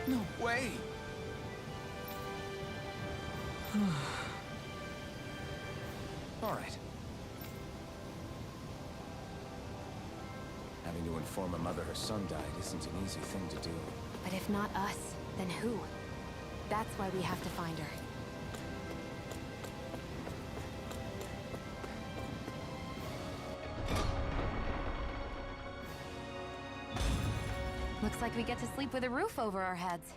No way! All right. Having to inform a mother her son died isn't an easy thing to do. But if not us, then who? That's why we have to find her. Looks like we get to sleep with a roof over our heads.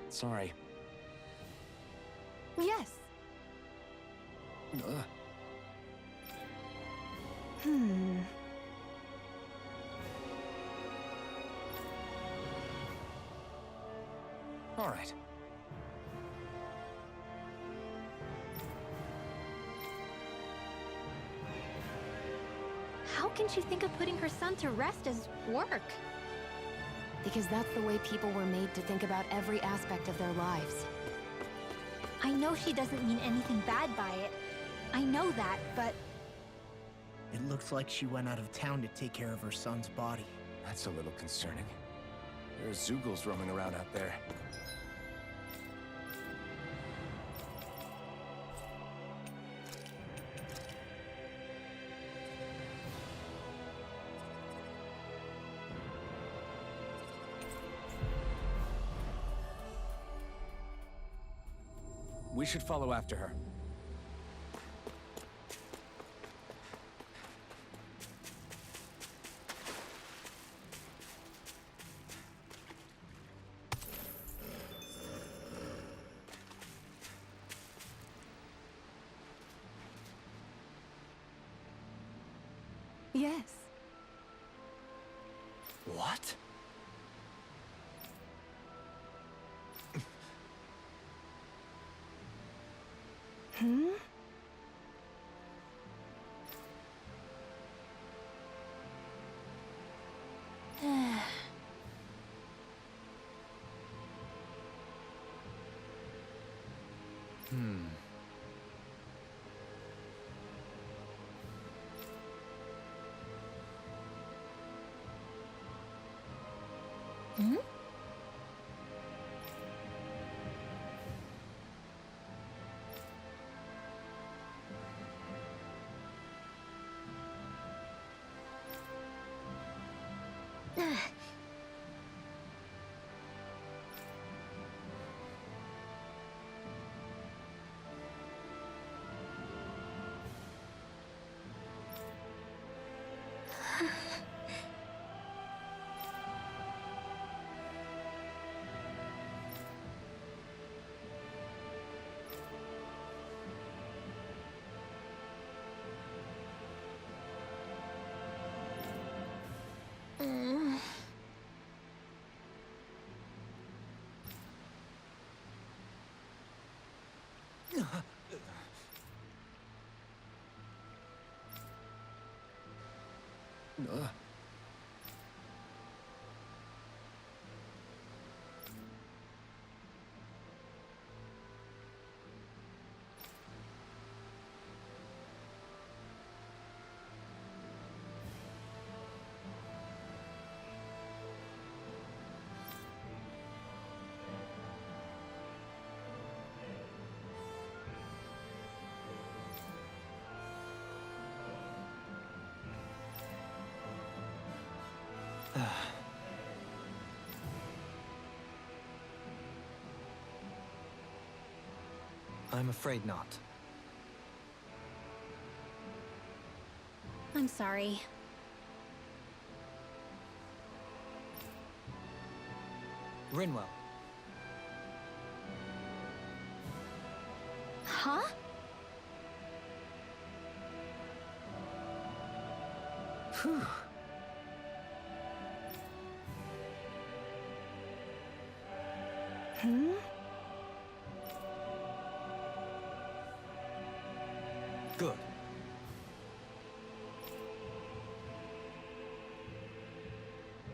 Sorry. Yes. Ugh. All right. How can she think of putting her son to rest as work? Because that's the way people were made to think about every aspect of their lives. I know she doesn't mean anything bad by it. I know that, but... It looks like she went out of town to take care of her son's body. That's a little concerning. There are Zeugles roaming around out there. We should follow after her. Yes. What? I'm afraid not. I'm sorry. Rinwell. Huh? Phew. Hmm? Good.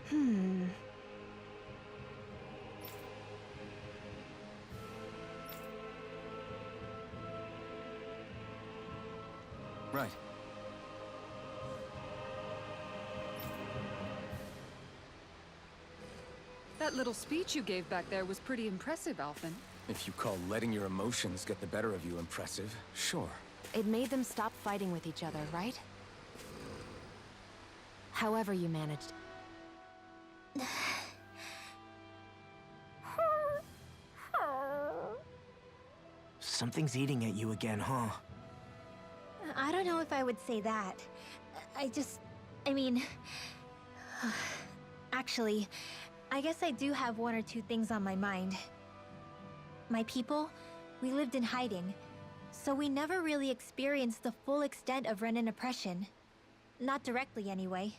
Hmm. Right. That little speech you gave back there was pretty impressive, Alphen. If you call letting your emotions get the better of you impressive, sure. It made them stop fighting with each other, right? However you managed. Something's eating at you again, huh? I don't know if I would say that. I mean... Actually, I guess I do have one or two things on my mind. My people, we lived in hiding, so we never really experienced the full extent of Renan oppression. Not directly, anyway.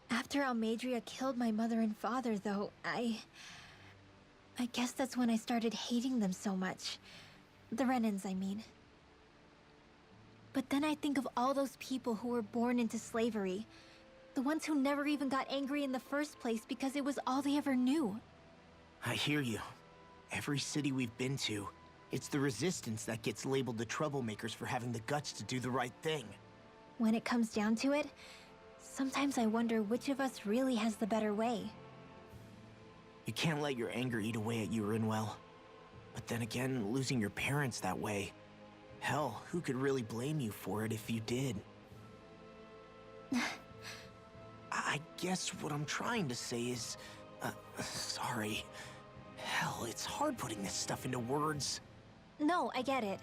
After Almadria killed my mother and father, though, I guess that's when I started hating them so much. The Renans, I mean. But then I think of all those people who were born into slavery. The ones who never even got angry in the first place because it was all they ever knew. I hear you. Every city we've been to, it's the resistance that gets labeled the troublemakers for having the guts to do the right thing. When it comes down to it, sometimes I wonder which of us really has the better way. You can't let your anger eat away at you, Rinwell. But then again, losing your parents that way... Hell, who could really blame you for it if you did? I guess what I'm trying to say is... sorry. Hell, it's hard putting this stuff into words. No, I get it.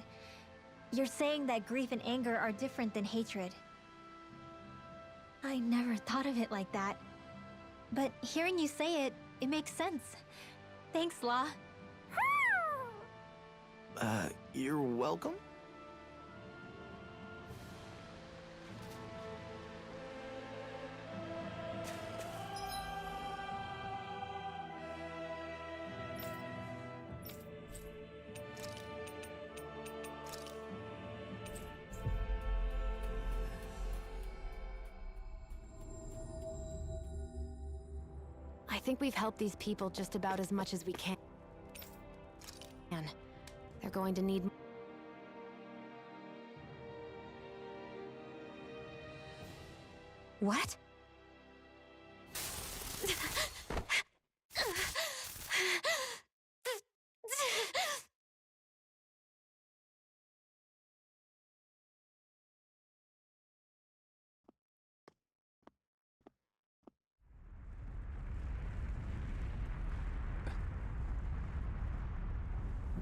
You're saying that grief and anger are different than hatred. I never thought of it like that. But hearing you say it, it makes sense. Thanks, La. You're welcome? I think we've helped these people just about as much as we can. They're going to need... What?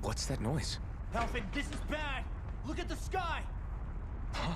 What's that noise? Alphen, this is bad! Look at the sky! Huh?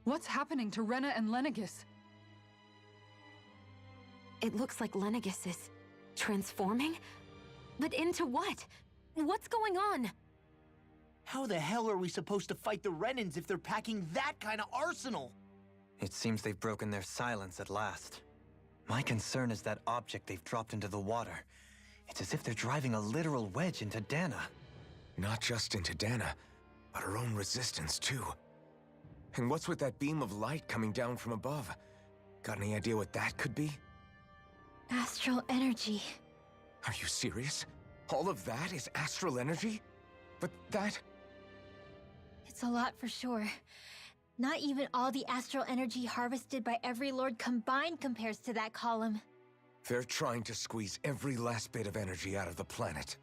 What's happening to Rena and Lenegis? It looks like Lenegis is transforming? But into what? What's going on? How the hell are we supposed to fight the Renans if they're packing that kind of arsenal? It seems they've broken their silence at last. My concern is that object they've dropped into the water. It's as if they're driving a literal wedge into Dahna. Not just into Dahna, but her own resistance too. And what's with that beam of light coming down from above? Got any idea what that could be? Astral energy. Are you serious? All of that is astral energy? But that... It's a lot for sure. Not even all the astral energy harvested by every lord combined compares to that column. They're trying to squeeze every last bit of energy out of the planet.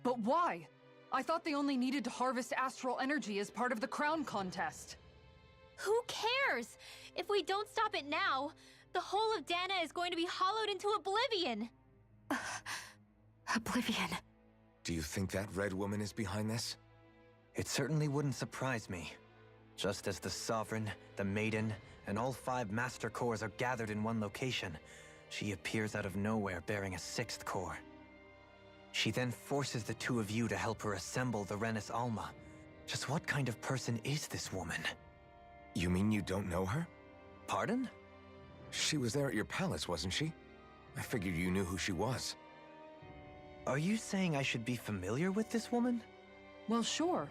But why? I thought they only needed to harvest astral energy as part of the crown contest. Who cares? If we don't stop it now, the whole of Dahna is going to be hollowed into oblivion. Oblivion. Do you think that red woman is behind this? It certainly wouldn't surprise me. Just as the Sovereign, the Maiden, and all 5 Master Cores are gathered in one location, she appears out of nowhere bearing a 6th core. She then forces the 2 of you to help her assemble the Renis Alma. Just what kind of person is this woman? You mean you don't know her? Pardon? She was there at your palace, wasn't she? I figured you knew who she was. Are you saying I should be familiar with this woman? Well, sure.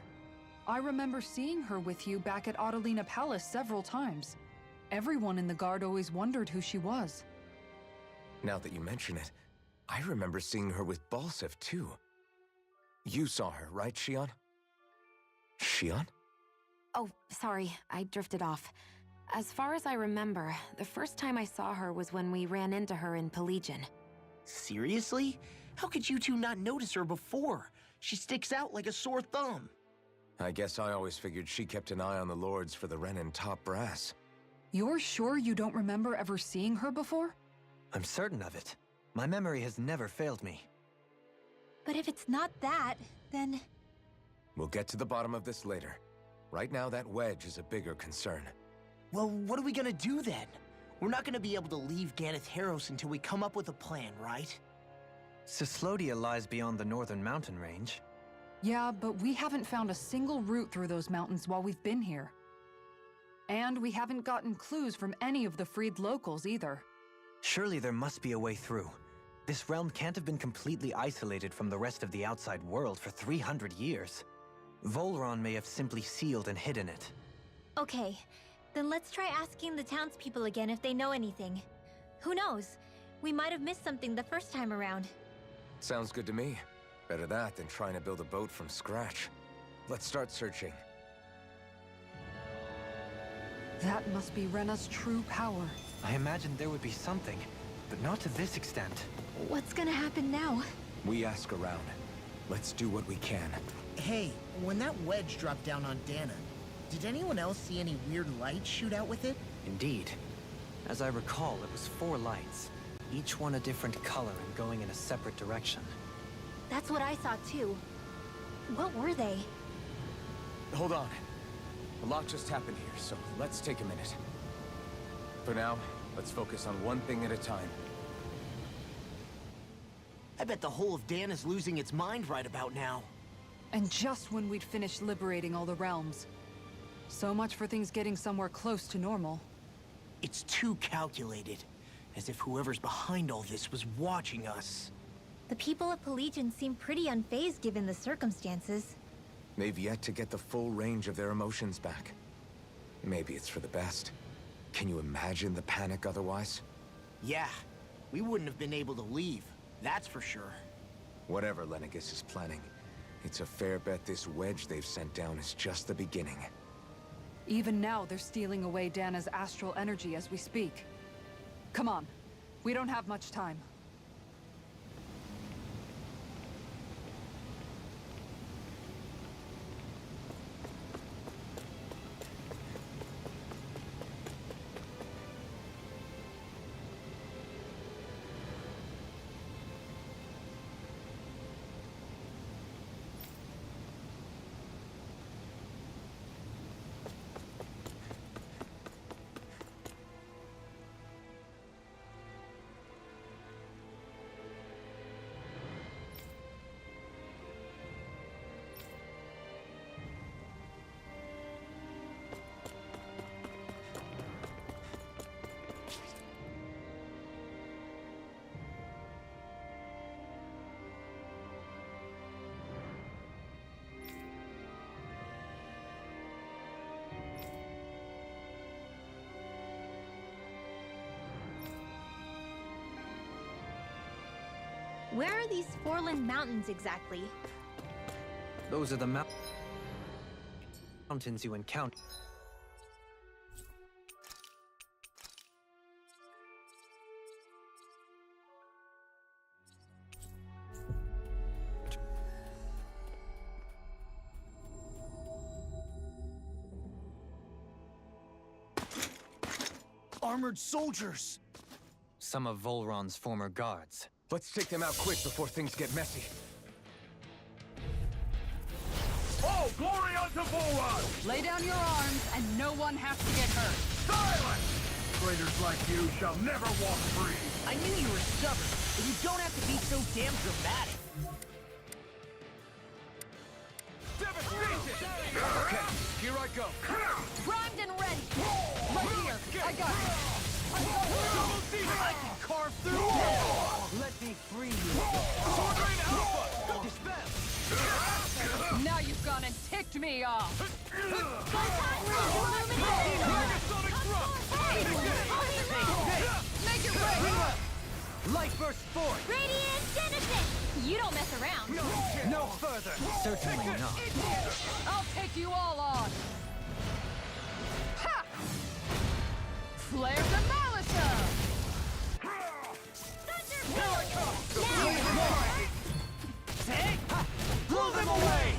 I remember seeing her with you back at Adelina Palace several times. Everyone in the guard always wondered who she was. Now that you mention it, I remember seeing her with Balsef too. You saw her, right, Shion? Shion? Oh, sorry, I drifted off. As far as I remember, the first time I saw her was when we ran into her in Pelagian. Seriously? How could you two not notice her before? She sticks out like a sore thumb. I guess I always figured she kept an eye on the lords for the Renan top brass. You're sure you don't remember ever seeing her before? I'm certain of it. My memory has never failed me. But if it's not that, then... We'll get to the bottom of this later. Right now, that wedge is a bigger concern. Well, what are we gonna do then? We're not gonna be able to leave Ganath Haros until we come up with a plan, right? Cyslodia lies beyond the northern mountain range. Yeah, but we haven't found a single route through those mountains while we've been here. And we haven't gotten clues from any of the freed locals either. Surely there must be a way through. This realm can't have been completely isolated from the rest of the outside world for 300 years. Volron may have simply sealed and hidden it. Okay, then let's try asking the townspeople again if they know anything. Who knows? We might have missed something the first time around. Sounds good to me. Better that than trying to build a boat from scratch. Let's start searching. That must be Rena's true power. I imagined there would be something, but not to this extent. What's gonna happen now? We ask around. Let's do what we can. Hey, when that wedge dropped down on Dahna, did anyone else see any weird lights shoot out with it? Indeed. As I recall, it was 4 lights, each one a different color and going in a separate direction. That's what I saw too. What were they? Hold on. A lot just happened here, so let's take a minute. For now, let's focus on one thing at a time. I bet the whole of Dahna's losing its mind right about now. And just when we'd finished liberating all the realms. So much for things getting somewhere close to normal. It's too calculated. As if whoever's behind all this was watching us. The people of Pelagian seem pretty unfazed given the circumstances. They've yet to get the full range of their emotions back. Maybe it's for the best. Can you imagine the panic otherwise? Yeah, we wouldn't have been able to leave, that's for sure. Whatever Lenegis is planning, it's a fair bet this wedge they've sent down is just the beginning. Even now, they're stealing away Dahna's astral energy as we speak. Come on, we don't have much time. Where are these foreland mountains exactly? Those are the mountains you encounter. Armored soldiers! Some of Volron's former guards. Let's take them out quick before things get messy. Oh, glory unto Volron! Lay down your arms, and no one has to get hurt. Silence! Traitors like you shall never walk free! I knew you were stubborn, but you don't have to be so damn dramatic. Devastation! Okay, here I go. Primed and ready. Right here. I got it. I can carve through walls! Let me free you. Sword Rain Alpha! Dispel! Now you've gone and ticked me off. Megasonic thrust! Make it rain. Light burst forth! Radiant Genesis! You don't mess around. No further! Certainly not. I'll take you all on. Ha! Flare the Malisa! Blow them away!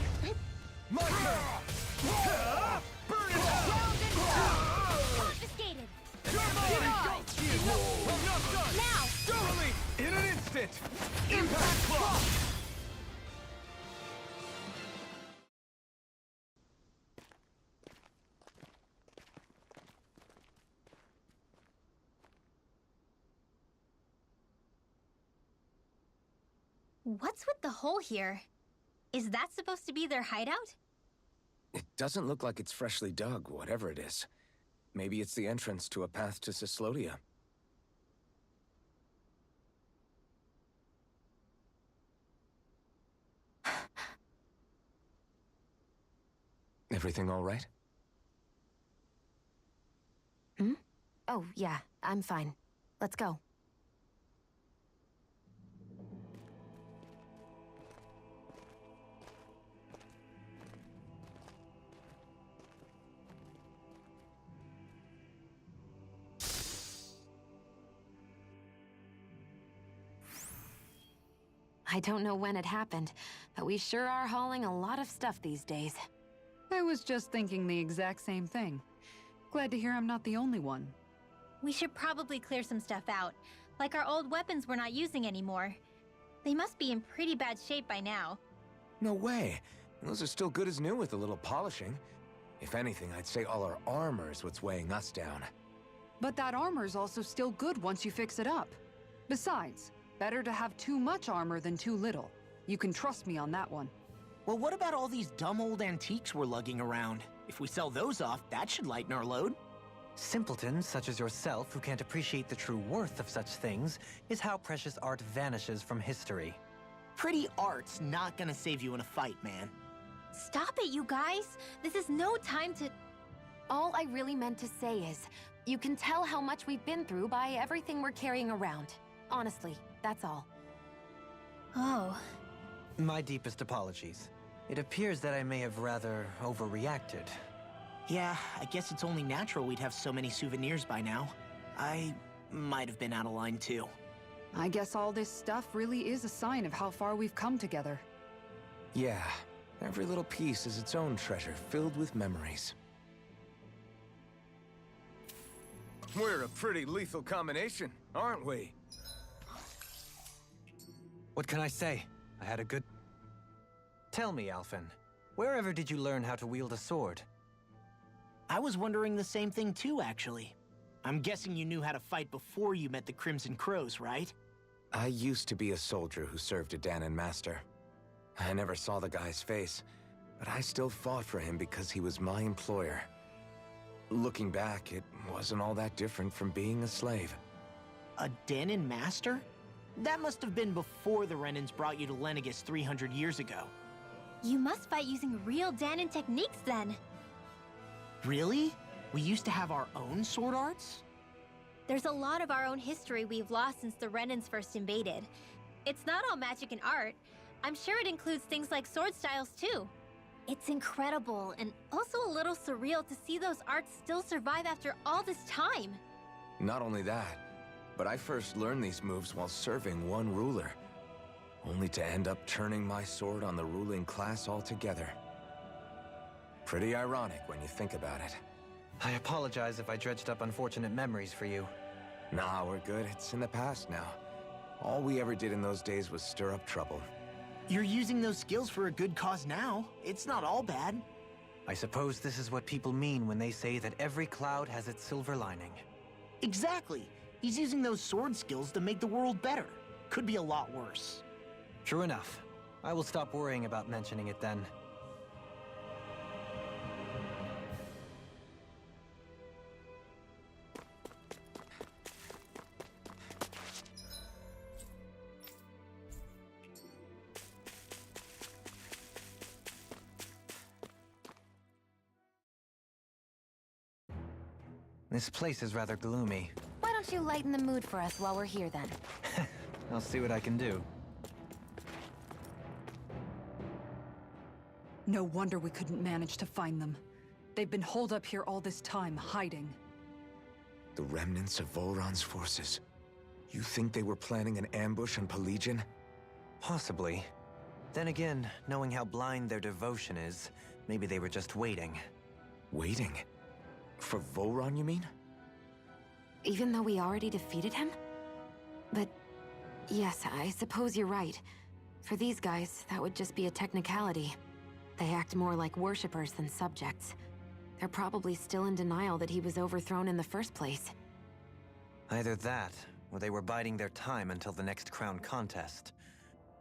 My turn! Burn it out! Confiscated. I'm not done! Now! Thoroughly! In an instant! Impact Claw! What's with the hole here? Is that supposed to be their hideout? It doesn't look like it's freshly dug, whatever it is. Maybe it's the entrance to a path to Cyslodia. Everything all right? Hmm? Oh, yeah, I'm fine. Let's go. I don't know when it happened, but we sure are hauling a lot of stuff these days. I was just thinking the exact same thing. Glad to hear I'm not the only one. We should probably clear some stuff out, like our old weapons we're not using anymore. They must be in pretty bad shape by now. No way. Those are still good as new with a little polishing. If anything, I'd say all our armor is what's weighing us down. But that armor's also still good once you fix it up. Besides, better to have too much armor than too little. You can trust me on that one. Well, what about all these dumb old antiques we're lugging around? If we sell those off, that should lighten our load. Simpletons such as yourself who can't appreciate the true worth of such things is how precious art vanishes from history. Pretty art's not gonna save you in a fight, man. Stop it, you guys! This is no time to... All I really meant to say is, you can tell how much we've been through by everything we're carrying around. Honestly, that's all. Oh. My deepest apologies. It appears that I may have rather overreacted. Yeah, I guess it's only natural we'd have so many souvenirs by now. I might have been out of line too. I guess all this stuff really is a sign of how far we've come together. Yeah, every little piece is its own treasure, filled with memories. We're a pretty lethal combination, aren't we? What can I say? I had a good... Tell me, Alphen, wherever did you learn how to wield a sword? I was wondering the same thing too, actually. I'm guessing you knew how to fight before you met the Crimson Crows, right? I used to be a soldier who served a Dahnan master. I never saw the guy's face, but I still fought for him because he was my employer. Looking back, it wasn't all that different from being a slave. A Dahnan master? That must have been before the Renans brought you to Lenegis 300 years ago. You must fight using real Dahnan techniques then. Really? We used to have our own sword arts? There's a lot of our own history we've lost since the Renans first invaded. It's not all magic and art. I'm sure it includes things like sword styles too. It's incredible and also a little surreal to see those arts still survive after all this time. Not only that, but I first learned these moves while serving one ruler, only to end up turning my sword on the ruling class altogether. Pretty ironic when you think about it. I apologize if I dredged up unfortunate memories for you. Nah, we're good. It's in the past now. All we ever did in those days was stir up trouble. You're using those skills for a good cause now. It's not all bad. I suppose this is what people mean when they say that every cloud has its silver lining. Exactly. He's using those sword skills to make the world better. Could be a lot worse. True enough. I will stop worrying about mentioning it then. This place is rather gloomy. Why don't you lighten the mood for us while we're here then? I'll see what I can do. No wonder we couldn't manage to find them. They've been holed up here all this time, hiding. The remnants of Volron's forces. You think they were planning an ambush on Pelegion? Possibly. Then again, knowing how blind their devotion is, maybe they were just waiting. Waiting? For Volron, you mean? Even though we already defeated him? But yes, I suppose you're right. For these guys, that would just be a technicality. They act more like worshippers than subjects. They're probably still in denial that he was overthrown in the first place. Either that, or they were biding their time until the next crown contest.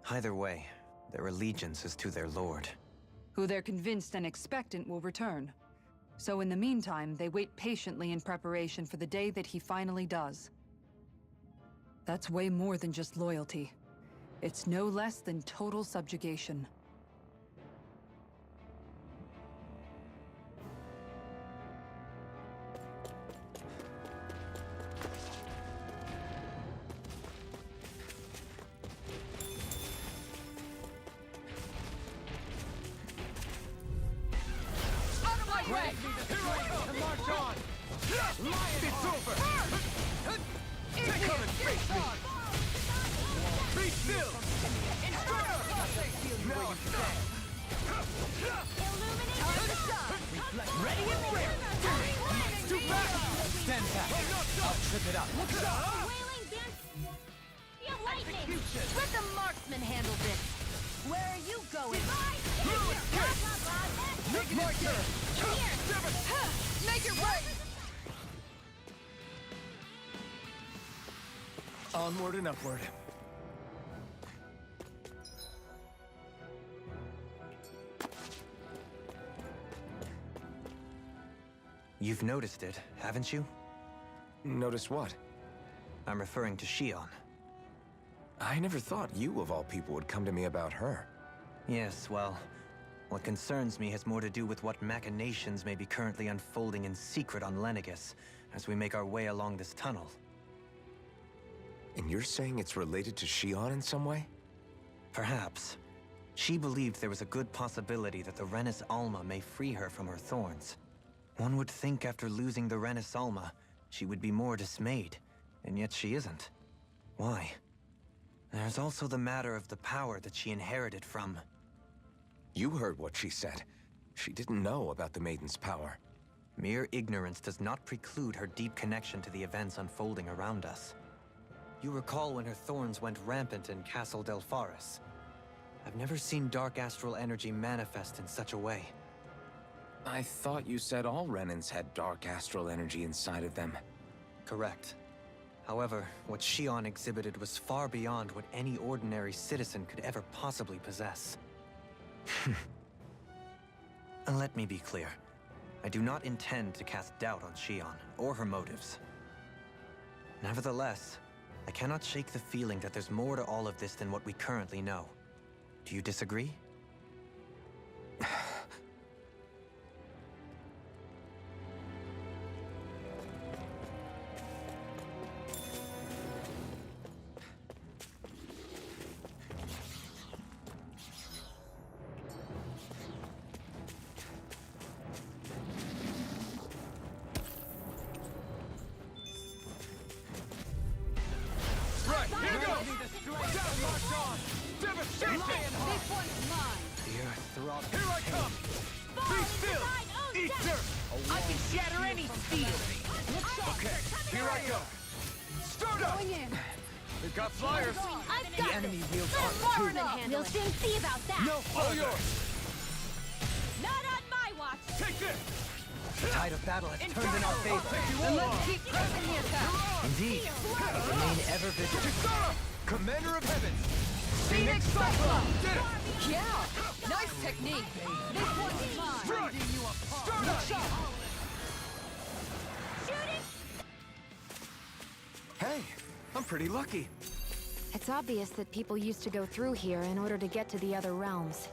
Either way, their allegiance is to their lord. Who they're convinced and expectant will return. So in the meantime, they wait patiently in preparation for the day that he finally does. That's way more than just loyalty. It's no less than total subjugation. Let the marksman handle this. Where are you going? Make it right! Onward and upward. You've noticed it, haven't you? Notice what? I'm referring to Shion. I never thought you, of all people, would come to me about her. Yes, well, what concerns me has more to do with what machinations may be currently unfolding in secret on Lenegis as we make our way along this tunnel. And you're saying it's related to Shion in some way? Perhaps. She believed there was a good possibility that the Renis Alma may free her from her thorns. One would think after losing the Renis Alma, she would be more dismayed, and yet she isn't. Why? There's also the matter of the power that she inherited from... You heard what she said. She didn't know about the Maiden's power. Mere ignorance does not preclude her deep connection to the events unfolding around us. You recall when her thorns went rampant in Castle Delpharis. I've never seen dark astral energy manifest in such a way. I thought you said all Renans had dark astral energy inside of them. Correct. However, what Shion exhibited was far beyond what any ordinary citizen could ever possibly possess. Let me be clear. I do not intend to cast doubt on Shion, or her motives. Nevertheless, I cannot shake the feeling that there's more to all of this than what we currently know. Do you disagree? throb. Here I come! Be still! Eat dirt! I can shatter any steel! Okay, here I go! Start up! We've got flyers! I've The got enemy this. wields Let armor Barren too. handle it. We'll soon see about that. No all yours! Not on my watch. Take this! The tide of battle has turned in our favor. Then let's keep pressing the attack. Indeed, but remain ever vigilant. Kisara! Commander of Heavens! Phoenix Cyclone! Get it! Yeah! Nice technique! This one's mine! Strike! Start up! Shooting. Hey, I'm pretty lucky. It's obvious that people used to go through here in order to get to the other realms.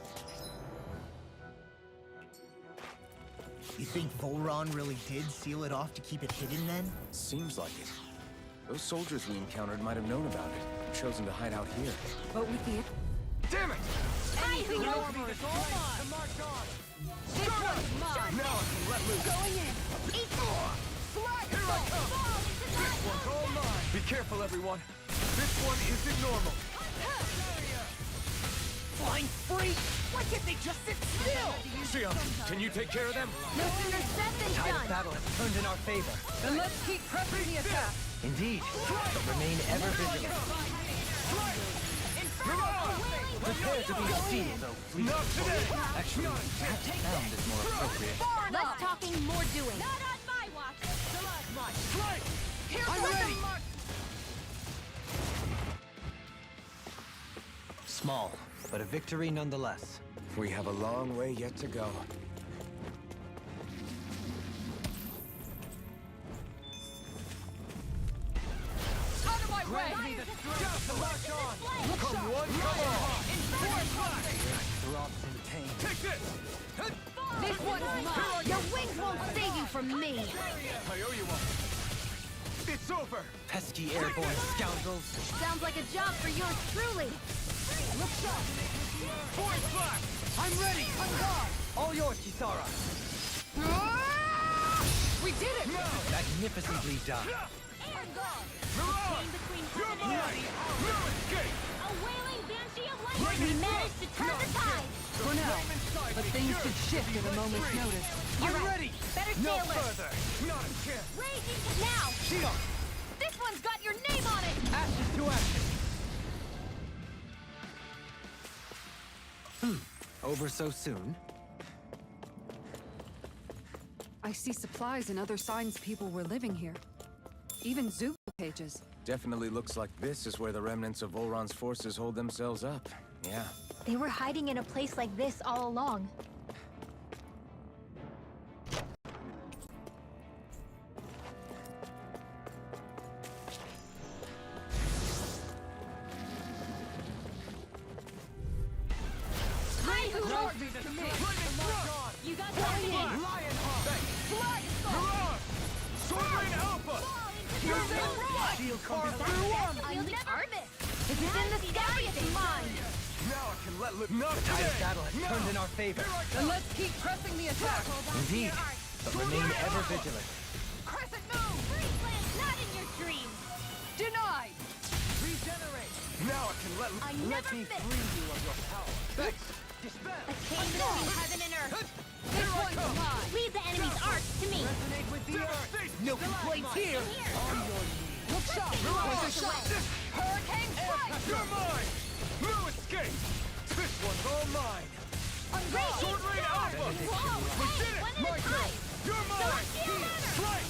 You think Volron really did seal it off to keep it hidden then? Seems like it. Those soldiers we encountered might have known about it, and chosen to hide out here. But with the... Damn it! Anything over is all mine! This one's mine! Now I can let loose! Going in! Eat more. Here I come! This one's all mine! Be careful, everyone! This one isn't normal! Flying freak! Why can't they just sit still? Xion, can you take care of them? No sooner said than The tide of done. battle has turned in our favor. Then let's keep pressing the attack! Indeed, but remain ever vigilant. Prepare to be defeated, though fleet. Not today! Actually, perhaps sound is more appropriate. Less talking, more doing. Not on my watch. Strike! I'm ready! Small, but a victory nonetheless. We have a long way yet to go. Out of my way! Come one, come all! Throbs in pain. Take this! This one's mine! Your wings won't save you from me. I owe you one. It's over! Pesky airborne scoundrels. Sounds like a job for yours truly. Point flash! I'm ready! On guard! All yours, Kisara. We did it! Magnificently done. Mirage! You're mine! No escape! A wailing banshee of light. We managed to turn the tide. For now, but things could shift at a moment's notice. You're right. Better stay No alert. further! Not a chance! Raging now. Xion, This one's got your name on it. ashes to ashes. Over so soon? I see supplies and other signs people were living here. Even Zulu pages. Definitely looks like this is where the remnants of Volron's forces hold themselves up. Yeah. They were hiding in a place like this all along. You got that? Mirage! Sword Rain Alpha! Shield Unyielding armor. If it's in the sky, it's mine. Now I can let loose. Not The tide of today! battle has turned in our favor. Then let's keep pressing the attack! Indeed, but remain ever vigilant. Crescent move! Freeland, not in your dreams. Denied! Now I can let loose. I never miss. Thanks! A chain between heaven and earth. This one's mine! Leave the enemy's arc to me. Devastation! No complaints here! Look sharp! With a shot! Hurricane strike! You're mine! No escape! This one's all mine! Raging Sword Rain storm. Alpha! Whoa, We hey, did it! one at My a turn! time. You're mine! Celestial Strike!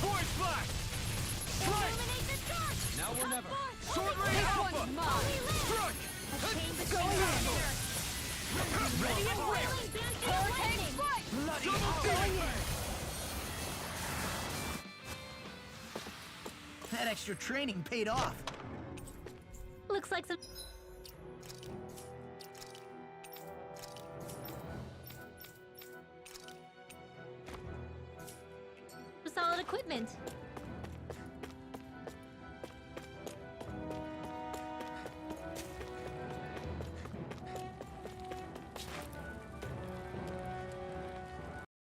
Void Flash! Strike! Illuminate the dark. Now or never. Sword Rain This Alpha! one's mine! Strike! A chain between heaven and earth. Ready A wailing banshee of lightning. That extra training paid off. Looks like some